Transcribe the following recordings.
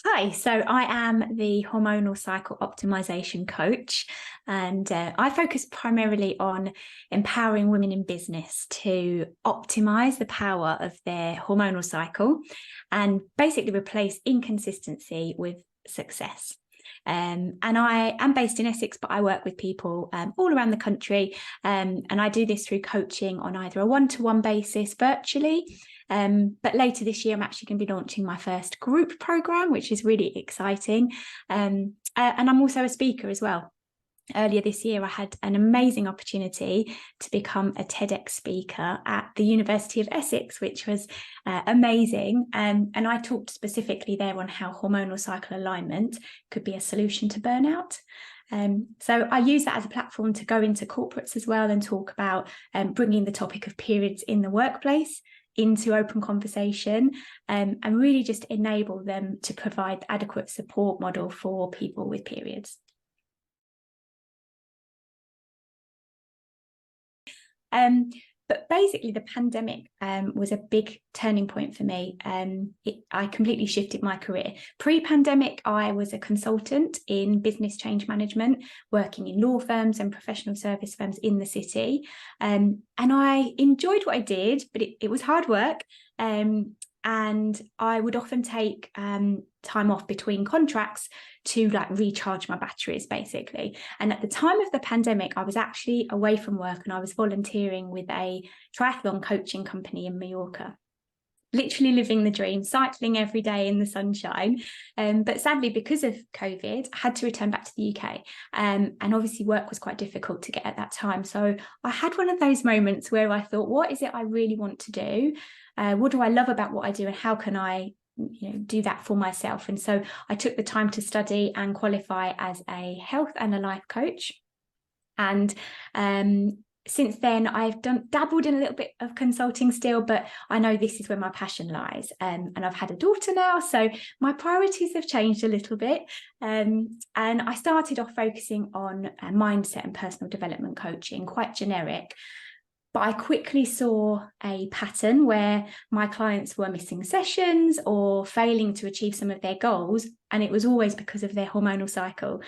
Hi, so I am the hormonal cycle optimization coach, and I focus primarily on empowering women in business to optimize the power of their hormonal cycle and basically replace inconsistency with success. And I am based in Essex, but I work with people all around the country. And I do this through coaching on either a one-to-one basis virtually. But later this year, I'm actually going to be launching my first group program, which is really exciting. And I'm also a speaker as well. Earlier this year, I had an amazing opportunity to become a TEDx speaker at the University of Essex, which was amazing. And I talked specifically there on how hormonal cycle alignment could be a solution to burnout. So I use that as a platform to go into corporates as well and talk about bringing the topic of periods in the workplace into open conversation, and really just enable them to provide adequate support model for people with periods. But basically, the pandemic was a big turning point for me. I completely shifted my career. Pre-pandemic, I was a consultant in business change management, working in law firms and professional service firms in the city. And I enjoyed what I did, but it was hard work. And I would often take time off between contracts to recharge my batteries, basically. And at the time of the pandemic, I was actually away from work and I was volunteering with a triathlon coaching company in Mallorca. Literally living the dream, cycling every day in the sunshine. But sadly, because of COVID, I had to return back to the UK. And obviously work was quite difficult to get at that time. So I had one of those moments where I thought, what is it I really want to do? What do I love about what I do? And how can I do that for myself? And so I took the time to study and qualify as a health and a life coach. And since then, I've dabbled in a little bit of consulting still, but I know this is where my passion lies. And I've had a daughter now, so my priorities have changed a little bit. And I started off focusing on mindset and personal development coaching, quite generic. But I quickly saw a pattern where my clients were missing sessions or failing to achieve some of their goals. And it was always because of their hormonal cycle.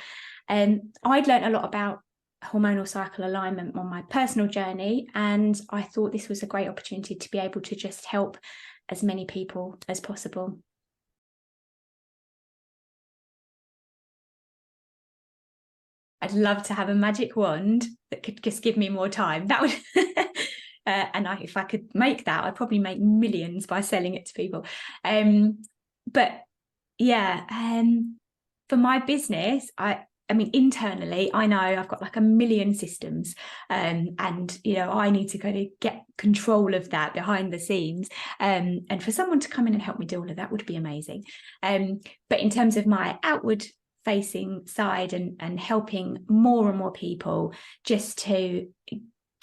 And I'd learned a lot about hormonal cycle alignment on my personal journey. And I thought this was a great opportunity to be able to just help as many people as possible. I'd love to have a magic wand that could just give me more time. That would, if I could make that, I'd probably make millions by selling it to people. But yeah, for my business, I mean, internally, I know I've got like a million systems, and I need to kind of get control of that behind the scenes. And for someone to come in and help me do all of that would be amazing. But in terms of my outward facing side and helping more and more people just to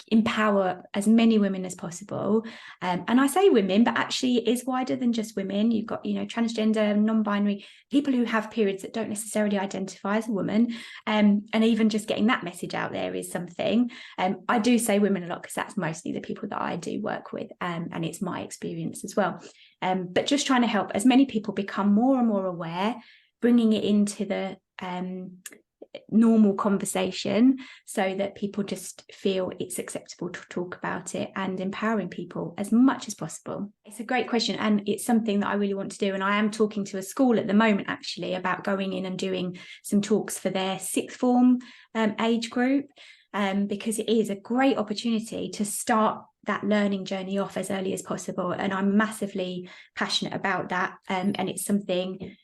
empower as many women as possible, and I say women, but actually it is wider than just women. You've got transgender, non-binary people who have periods that don't necessarily identify as a woman, and even just getting that message out there is something. I do say women a lot because that's mostly the people that I do work with, and it's my experience as well. But just trying to help as many people become more and more aware, bringing it into the normal conversation so that people just feel it's acceptable to talk about it, and empowering people as much as possible. It's a great question, and it's something that I really want to do. And I am talking to a school at the moment actually about going in and doing some talks for their sixth form age group, because it is a great opportunity to start that learning journey off as early as possible. And I'm massively passionate about that, and it's something,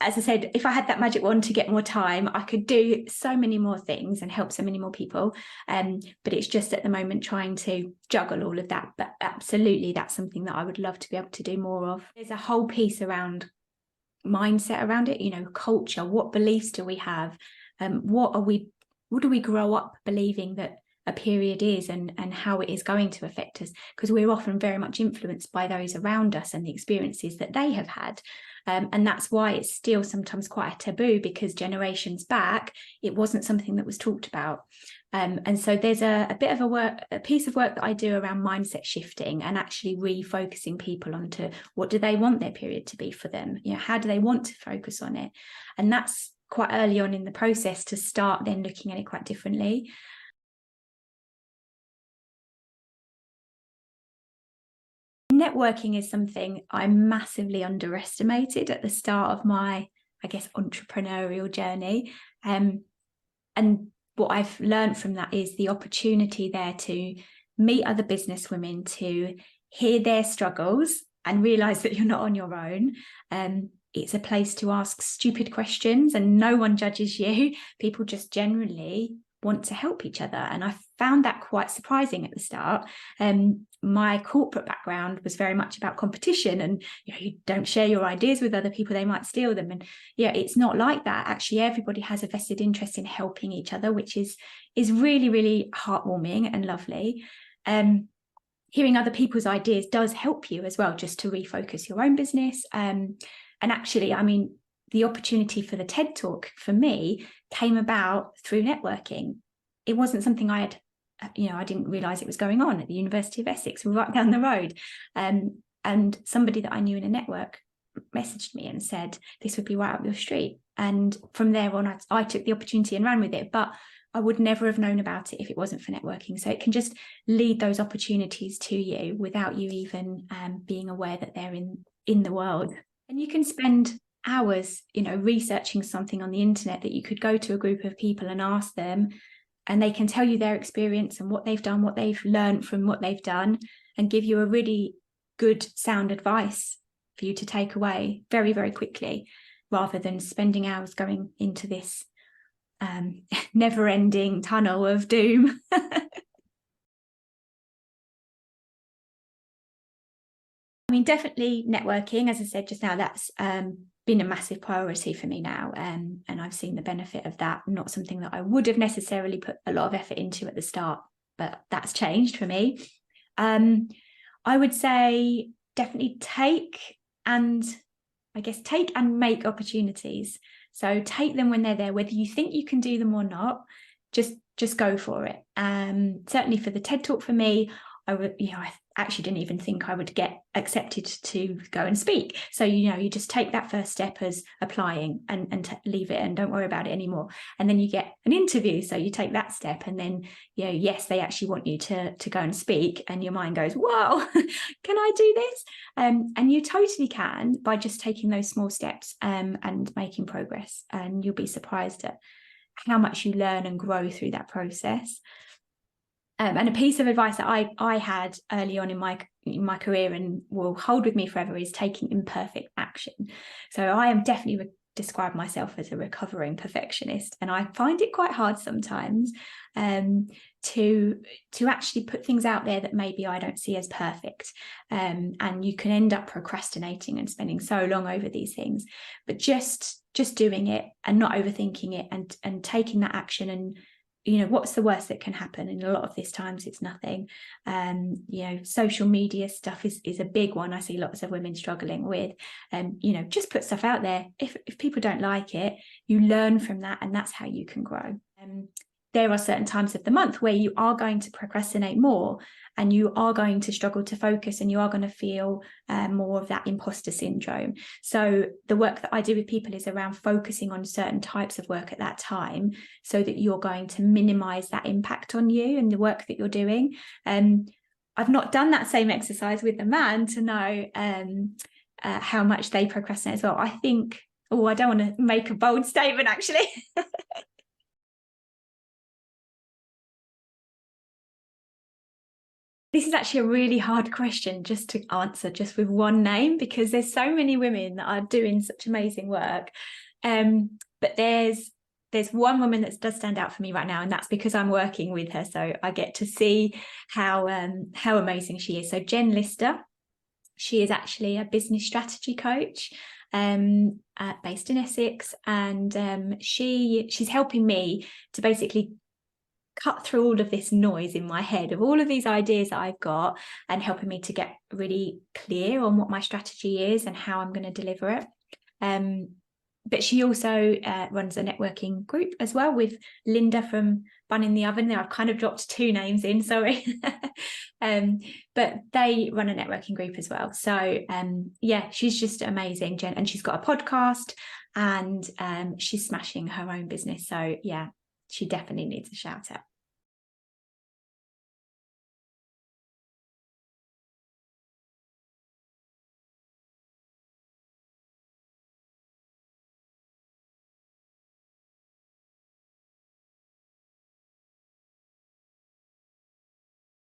as I said, if I had that magic wand to get more time, I could do so many more things and help so many more people. But it's just at the moment trying to juggle all of that. But absolutely, that's something that I would love to be able to do more of. There's a whole piece around mindset around it, culture. What beliefs do we have? What do we grow up believing that a period is, and how it is going to affect us? Because we're often very much influenced by those around us and the experiences that they have had. And that's why it's still sometimes quite a taboo, because generations back, it wasn't something that was talked about. And so there's a bit of a piece of work that I do around mindset shifting and actually refocusing people onto what do they want their period to be for them? How do they want to focus on it? And that's quite early on in the process to start then looking at it quite differently. Networking is something I massively underestimated at the start of my, I guess, entrepreneurial journey. And what I've learned from that is the opportunity there to meet other businesswomen, to hear their struggles and realize that you're not on your own. It's a place to ask stupid questions and no one judges you. People just generally want to help each other. And I found that quite surprising at the start. My corporate background was very much about competition, and you don't share your ideas with other people, they might steal them. And it's not like that. Actually, everybody has a vested interest in helping each other, which is really, really heartwarming and lovely. Hearing other people's ideas does help you as well, just to refocus your own business. And actually, I mean, the opportunity for the TED Talk for me came about through networking. It wasn't something I had, I didn't realize it was going on at the University of Essex, right down the road. And somebody that I knew in a network messaged me and said, this would be right up your street. And from there on, I took the opportunity and ran with it. But I would never have known about it if it wasn't for networking. So it can just lead those opportunities to you without you even being aware that they're in the world. And you can spend hours, researching something on the internet that you could go to a group of people and ask them, and they can tell you their experience and what they've done, what they've learned from what they've done, and give you a really good sound advice for you to take away very, very quickly, rather than spending hours going into this never-ending tunnel of doom. I mean, definitely networking, as I said just now, that's been a massive priority for me now. And I've seen the benefit of that. Not something that I would have necessarily put a lot of effort into at the start, but that's changed for me. I would say definitely take and make opportunities. So take them when they're there, whether you think you can do them or not, just go for it. Certainly for the TED Talk for me, I actually didn't even think I would get accepted to go and speak. So, you just take that first step as applying and leave it and don't worry about it anymore. And then you get an interview. So you take that step and then, yes, they actually want you to go and speak, and your mind goes, whoa, can I do this? And you totally can, by just taking those small steps and making progress. And you'll be surprised at how much you learn and grow through that process. And a piece of advice that I had early on in my career and will hold with me forever is taking imperfect action. So I am definitely describe myself as a recovering perfectionist, and I find it quite hard sometimes to actually put things out there that maybe I don't see as perfect, and you can end up procrastinating and spending so long over these things. But just doing it and not overthinking it and taking that action, and what's the worst that can happen? And a lot of these times it's nothing. Social media stuff is a big one I see lots of women struggling with. Just put stuff out there. If people don't like it, you learn from that, and that's how you can grow. There are certain times of the month where you are going to procrastinate more, and you are going to struggle to focus, and you are going to feel more of that imposter syndrome. So the work that I do with people is around focusing on certain types of work at that time, so that you're going to minimize that impact on you and the work that you're doing. I've not done that same exercise with a man to know how much they procrastinate as well. I think, I don't want to make a bold statement actually. This is actually a really hard question just to answer just with one name, because there's so many women that are doing such amazing work. But there's one woman that does stand out for me right now, and that's because I'm working with her. So I get to see how amazing she is. So Jen Lister, she is actually a business strategy coach based in Essex. And she's helping me to basically cut through all of this noise in my head of all of these ideas that I've got, and helping me to get really clear on what my strategy is and how I'm going to deliver it. But she also runs a networking group as well with Linda from Bun in the Oven. There, I've kind of dropped 2 names in, sorry. But they run a networking group as well. So yeah, she's just amazing, Jen. And she's got a podcast, and she's smashing her own business. So yeah, she definitely needs a shout out.